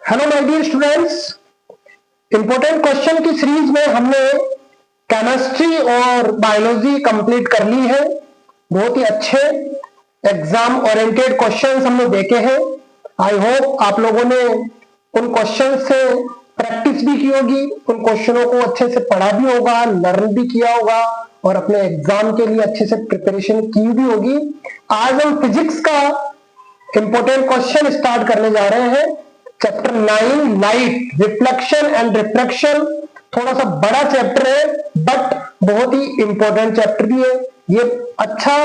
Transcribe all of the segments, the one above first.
Hello my dear students, important question की series में हमने केमिस्ट्री और बायोलॉजी कंप्लीट कर ली है। बहुत ही अच्छे एग्जाम ओरिएंटेड क्वेश्चंस हमने देखे हैं। आई होप आप लोगों ने उन क्वेश्चन से प्रैक्टिस भी की होगी, उन क्वेश्चनों को अच्छे से पढ़ा भी होगा, लर्न भी किया होगा और अपने एग्जाम के लिए अच्छे से प्रिपरेशन की भी होगी। आज हम फिजिक्स का इंपॉर्टेंट क्वेश्चन स्टार्ट करने जा रहे हैं। Chapter 9 light, reflection and refraction. थोड़ा सा बड़ा चैप्टर है बट बहुत ही इंपॉर्टेंट चैप्टर भी है। ये अच्छा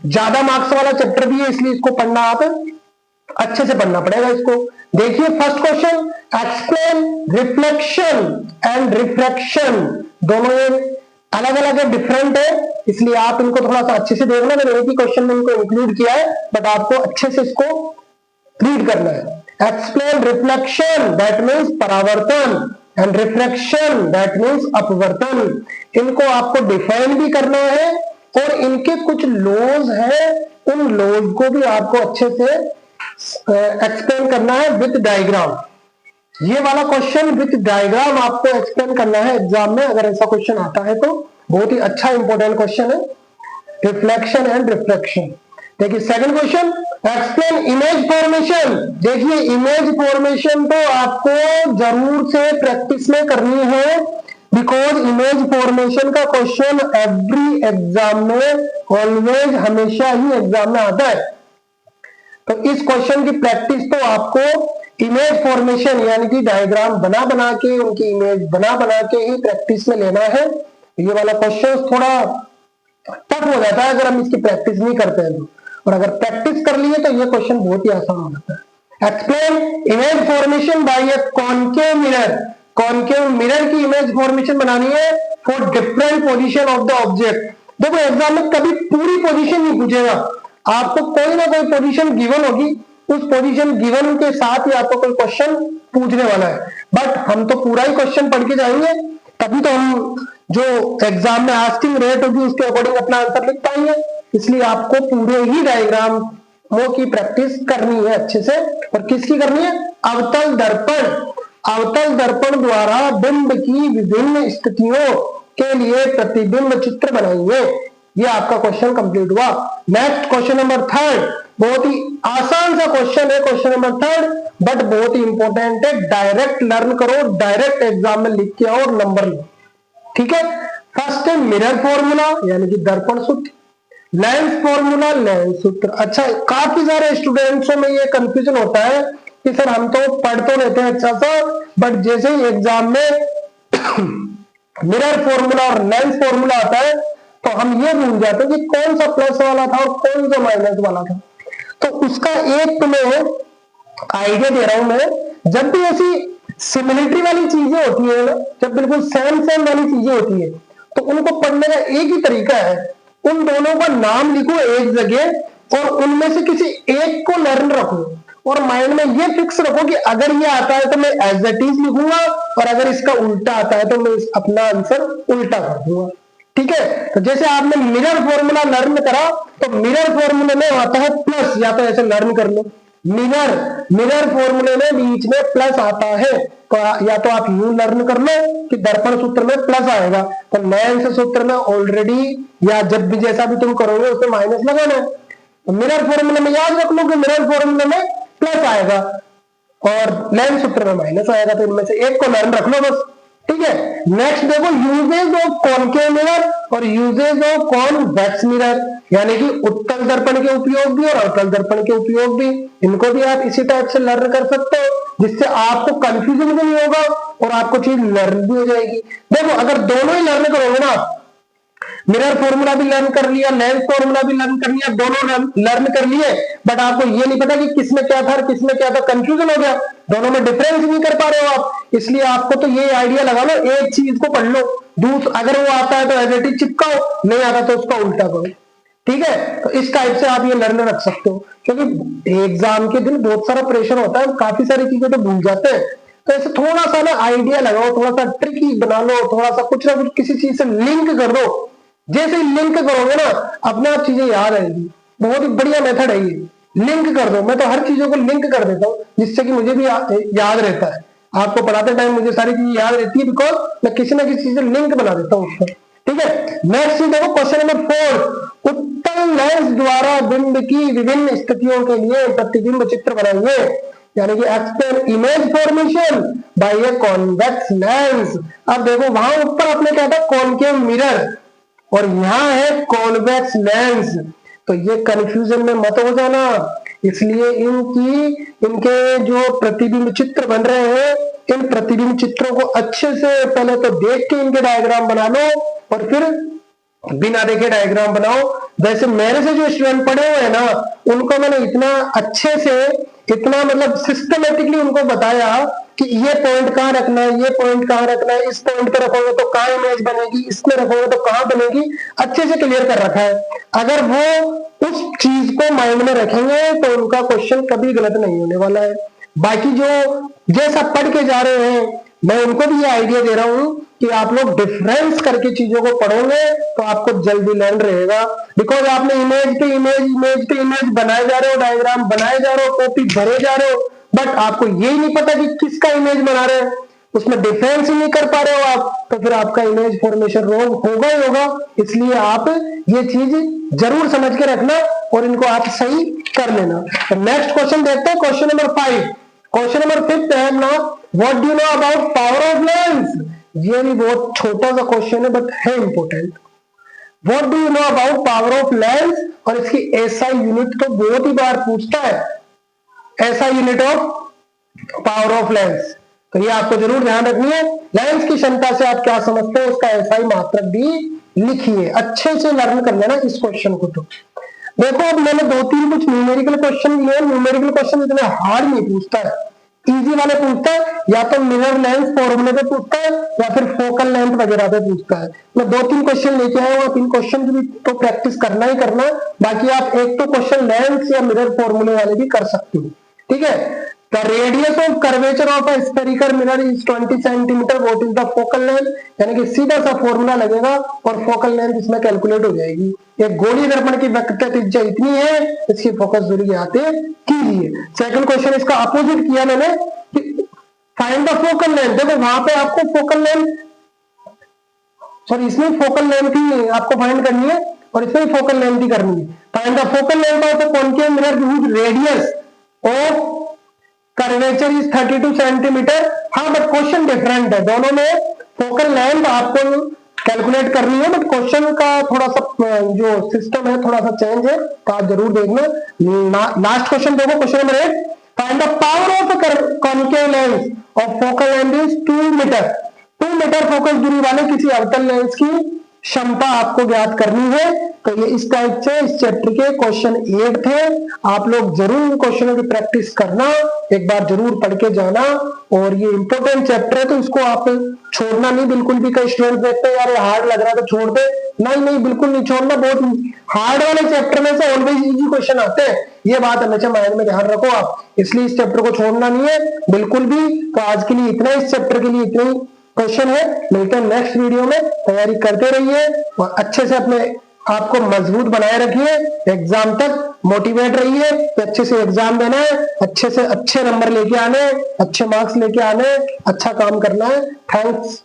ज्यादा मार्क्स वाला चैप्टर भी है, इसलिए इसको पढ़ना आप अच्छे से पढ़ना पड़ेगा। इसको देखिए, first question, explain reflection and refraction. दोनों अलग अलग है, डिफरेंट है, इसलिए आप इनको थोड़ा सा अच्छे से देखना। मैंने एक ही क्वेश्चन में इनको इंक्लूड किया है बट आपको अच्छे से इसको रीड करना है। एक्सप्लेन रिफ्लेक्शन, दैट मीन्स परावर्तन, एंड रिफ्रैक्शन दैट मीन्स अपवर्तन। इनको आपको डिफाइन भी करना है और इनके कुछ लॉज है, उन लॉज को भी आपको अच्छे से एक्सप्लेन करना है विद डायग्राम। ये वाला क्वेश्चन विद डायग्राम आपको एक्सप्लेन करना है एग्जाम में, अगर ऐसा क्वेश्चन आता है तो। बहुत ही अच्छा इंपॉर्टेंट क्वेश्चन है, रिफ्लेक्शन एंड रिफ्रैक्शन। देखिए second question, explain image formation. देखिए इमेज फॉर्मेशन तो आपको जरूर से प्रैक्टिस में करनी है, बिकॉज इमेज फॉर्मेशन का क्वेश्चन एवरी एग्जाम में, ऑलवेज, हमेशा ही एग्जाम में आता है। तो इस क्वेश्चन की प्रैक्टिस तो आपको इमेज फॉर्मेशन यानी कि डायग्राम बना बना के, उनकी इमेज बना बना के ही प्रैक्टिस में लेना है। ये वाला क्वेश्चन थोड़ा टफ हो जाता है अगर हम इसकी प्रैक्टिस नहीं करते हैं तो, और अगर प्रैक्टिस कर लिए तो ये क्वेश्चन बहुत ही आसान हो जाता है। Explain image formation by A concave mirror. Concave mirror की इमेज फॉर्मेशन बनानी है for different position of the object. देखो एग्जाम में कभी पूरी पोजीशन नहीं पूछेगा, आपको कोई ना कोई पोजीशन गिवन होगी, उस पोजीशन गिवन के साथ ही आपको कोई क्वेश्चन पूछने वाला है। बट हम तो पूरा ही क्वेश्चन पढ़ के जाएंगे, तभी तो हम जो एग्जाम में आस्किंग रेट होगी उसके अकॉर्डिंग अपना आंसर लिख पाएंगे। इसलिए आपको पूरे ही डायग्रामों की प्रैक्टिस करनी है अच्छे से। और किसकी करनी है? अवतल दर्पण। अवतल दर्पण द्वारा बिंब की विभिन्न स्थितियों के लिए प्रतिबिंब चित्र बनाइए। ये आपका क्वेश्चन कंप्लीट हुआ। नेक्स्ट क्वेश्चन नंबर थर्ड, बहुत ही आसान सा क्वेश्चन है क्वेश्चन नंबर थर्ड, बट बहुत ही इंपॉर्टेंट है। डायरेक्ट लर्न करो, डायरेक्ट एग्जाम में लिख के आओ और नंबर लो, ठीक है। फर्स्ट है मिरर फॉर्मूला यानी कि दर्पण सूत्र, लेंस फॉर्मूला, लेंस सूत्र। अच्छा, काफी सारे स्टूडेंट्सों में ये कंफ्यूजन होता है कि सर हम तो पढ़ तो लेते हैं अच्छा सा, बट जैसे ही एग्जाम में मिरर फॉर्मूला और लेंस फॉर्मूला आता है तो हम ये भूल जाते हैं कि कौन सा प्लस वाला था और कौन सा माइनस वाला था। तो उसका एक तुम्हें आइडिया दे रहा हूं मैं। जब भी ऐसी सिमिलिटी वाली चीजें होती है ना, जब बिल्कुल सेम सेम वाली चीजें होती है, तो उनको पढ़ने का एक ही तरीका है, उन दोनों का नाम लिखो एक जगह और उनमें से किसी एक को लर्न रखो और माइंड में ये फिक्स रखो कि अगर ये आता है तो मैं एज इट इज लिखूंगा और अगर इसका उल्टा आता है तो मैं अपना आंसर उल्टा कर दूंगा, ठीक है। तो जैसे आपने मिरर फॉर्मूला लर्न करा तो मिरर फॉर्मूले में आता है प्लस, या तो ऐसे लर्न कर लो, मिरर फॉर्मूले में बीच में प्लस आता है, तो या तो आप यूं लर्न कर लो कि दर्पण सूत्र में प्लस आएगा, तो लेंस सूत्र में ऑलरेडी या जब भी जैसा भी तुम करोगे उसमें माइनस लगाना है। तो मिरर फॉर्मूले में याद रख लो कि मिरर फॉर्मूले में प्लस आएगा और लेंस सूत्र में माइनस आएगा, तो इनमें से एक को लर्न रख लो बस, ठीक है। नेक्स्ट देखो, यूजेज ऑफ कॉनकेव मिरर और यूजेज ऑफ कॉन्वेक्स मिरर, यानी कि उत्तल दर्पण के उपयोग भी और अवतल दर्पण के उपयोग भी। इनको भी आप इसी टाइप से लर्न कर सकते हो जिससे आपको कंफ्यूजन भी नहीं होगा और आपको चीज लर्न भी हो जाएगी। देखो अगर दोनों ही लर्न करोगे ना, मिरर फॉर्मूला भी लर्न कर लिया, लेंस फॉर्मूला भी लर्न कर लिया, दोनों लर्न कर लिए, बट आपको ये नहीं पता कि किसमें क्या था और किसमें क्या था, कंफ्यूजन हो गया, दोनों में डिफरेंस नहीं कर पा रहे हो आप। इसलिए आपको तो ये आइडिया लगा लो, एक चीज को पढ़ लो, अगर वो आता है तो एज इट इज चिपकाओ, नहीं आता तो उसका उल्टा करो, ठीक है। तो इस टाइप से आप ये लर्न रख सकते हो, क्योंकि एग्जाम के दिन बहुत सारा प्रेशर होता है, काफी सारी चीजें तो भूल जाते हैं। तो ऐसे थोड़ा सा ना आइडिया लगाओ, थोड़ा सा ट्रिकी बना लो, थोड़ा सा कुछ ना कुछ किसी चीज से लिंक कर दो। जैसे लिंक करोगे ना अपने आप चीजें याद आएगी। बहुत ही बढ़िया मेथड है ये, लिंक कर दो। मैं तो हर चीजों को लिंक कर देता हूँ जिससे कि मुझे भी याद रहता है। आपको पढ़ाते टाइम मुझे सारी चीजें याद रहती है बिकॉज मैं किसी ना किसी चीज से लिंक बना देता हूँ उसको। ठीक है, नेक्स्ट देखो क्वेश्चन नंबर 4, उत्तल लेंस द्वारा बिंब की विभिन्न स्थितियों के लिए प्रतिबिंब चित्र बनाइए, यानी कि explain image formation by a convex lens. अब देखो वहां ऊपर आपने क्या था, कॉनकेव मिरर, और यहां है कॉन्वेक्स लेंस, तो ये कंफ्यूजन में मत हो जाना। इसलिए इनके जो प्रतिबिंब चित्र बन रहे हैं, इन प्रतिबिंब चित्रों को अच्छे से पहले तो देख के इनके डायग्राम बना लो और फिर बिना देखे डायग्राम बनाओ। वैसे मेरे से जो स्टूडेंट पढ़े हुए हैं ना, उनको मैंने इतना अच्छे से, इतना मतलब सिस्टमेटिकली उनको बताया कि ये पॉइंट कहाँ रखना है, ये पॉइंट कहाँ रखना है, इस पॉइंट पे रखोगे तो कहाँ इमेज बनेगी, इसमें रखोगे तो कहाँ बनेगी, अच्छे से क्लियर कर रखा है। अगर वो उस चीज को माइंड में रखेंगे तो उनका क्वेश्चन कभी गलत नहीं होने वाला है। बाकी जो जैसा पढ़ के जा रहे हैं, मैं उनको भी ये आइडिया दे रहा हूं कि आप लोग डिफरेंस करके चीजों को पढ़ोगे तो आपको जल्दी लर्न रहेगा। बिकॉज आपने इमेज पे इमेज, इमेज पे इमेज बनाए जा रहे हो, डायग्राम बनाए जा रहे हो, कॉपी भरे जा रहे हो, बट आपको यही नहीं पता कि किसका इमेज बना रहे हैं, उसमें डिफरेंस ही नहीं कर पा रहे हो आप, तो फिर आपका इमेज फॉर्मेशन रॉन्ग होगा ही होगा। इसलिए आप ये चीज जरूर समझ के रखना और इनको आप सही कर लेना। तो नेक्स्ट क्वेश्चन देखते हैं, क्वेश्चन नंबर 5। क्वेश्चन नंबर 5 है ना, what do you know about power of lens. ये भी बहुत छोटा सा क्वेश्चन है बट है important. What do you know about power of lens, और इसकी एसआई यूनिट तो बहुत ही बार पूछता है, SI unit of power of lens, तो ये आपको जरूर ध्यान रखनी है। लेंस की क्षमता से आप क्या समझते हो, उसका एसआई मात्रक भी लिखिए, अच्छे से लर्न कर लेना इस क्वेश्चन को। तो देखो अब मैंने 2-3 कुछ न्यूमेरिकल क्वेश्चन लिए। न्यूमेरिकल क्वेश्चन इतने हार्ड नहीं पूछता है, इजी वाले पूछता है, या तो मिरर लेंस फॉर्मूले पे पूछता है या फिर फोकल लेंथ वगैरह पे पूछता है। मैं 2-3 क्वेश्चन लेके आया हूँ, 3 क्वेश्चन की भी तो प्रैक्टिस करना ही करना है। बाकी आप एक तो क्वेश्चन लेंस या मिरर फॉर्मूले वाले भी कर सकते हो। ठीक है, the radius of curvature of a spherical mirror is 20 centimetre, what is the focal length, यानी कि सीधा सा फॉर्मूला लगेगा और फोकल लेंथ इसमें कैलकुलेट हो जाएगी। एक गोलीय दर्पण की वक्रता त्रिज्या इतनी है, इसकी फोकस दूरी ज्ञात कीजिए। सेकंड क्वेश्चन इसका अपोजिट किया मैंने, फाइंड द फोकल लेंथ। देखो वहां पे आपको फोकल लेंथ, सॉरी इसमें फोकल लेंथ ही आपको फाइंड करनी है और इसमें फोकल लेंथ ही करनी है। Find the focal length of the concave mirror which radius of curvature is 32 centimetre. हाँ बट क्वेश्चन डिफरेंट है, दोनों में फोकल लेंथ आपको कैलकुलेट करनी है, बट क्वेश्चन का थोड़ा सा जो सिस्टम है थोड़ा सा चेंज है, तो आप जरूर देखना। लास्ट क्वेश्चन देखो, question number 8, find the power of concave lens of focal length is 2 metre. 2 metre focus दूरी वाले किसी अवतल लेंस की क्षमता आपको ज्ञात करनी है। तो ये इस टाइप से इस चैप्टर के क्वेश्चन 8 थे। आप लोग जरूर इन क्वेश्चनों की प्रैक्टिस करना, एक बार जरूर पढ़ के जाना, और ये इंपॉर्टेंट चैप्टर है तो इसको आप छोड़ना नहीं बिल्कुल भी। कई स्टूडेंट देखते हैं यार ये हार्ड लग रहा है तो छोड़ दे, नहीं नहीं बिल्कुल नहीं छोड़ना। बहुत हार्ड वाले चैप्टर में से ऑलवेज इजी क्वेश्चन आते हैं, ये बात हमेशा माइंड में ध्यान रखो आप। इसलिए इस चैप्टर को छोड़ना नहीं है बिल्कुल भी। तो आज के लिए इतना, इस चैप्टर के लिए इतना ही क्वेश्चन है। मिलते हैं नेक्स्ट वीडियो में, तैयारी करते रहिए और अच्छे से अपने आपको मजबूत बनाए रखिए, एग्जाम तक मोटिवेट रहिए। तो अच्छे से एग्जाम देना है, अच्छे से अच्छे नंबर लेके आने, अच्छे मार्क्स लेके आने, अच्छा काम करना है। थैंक्स।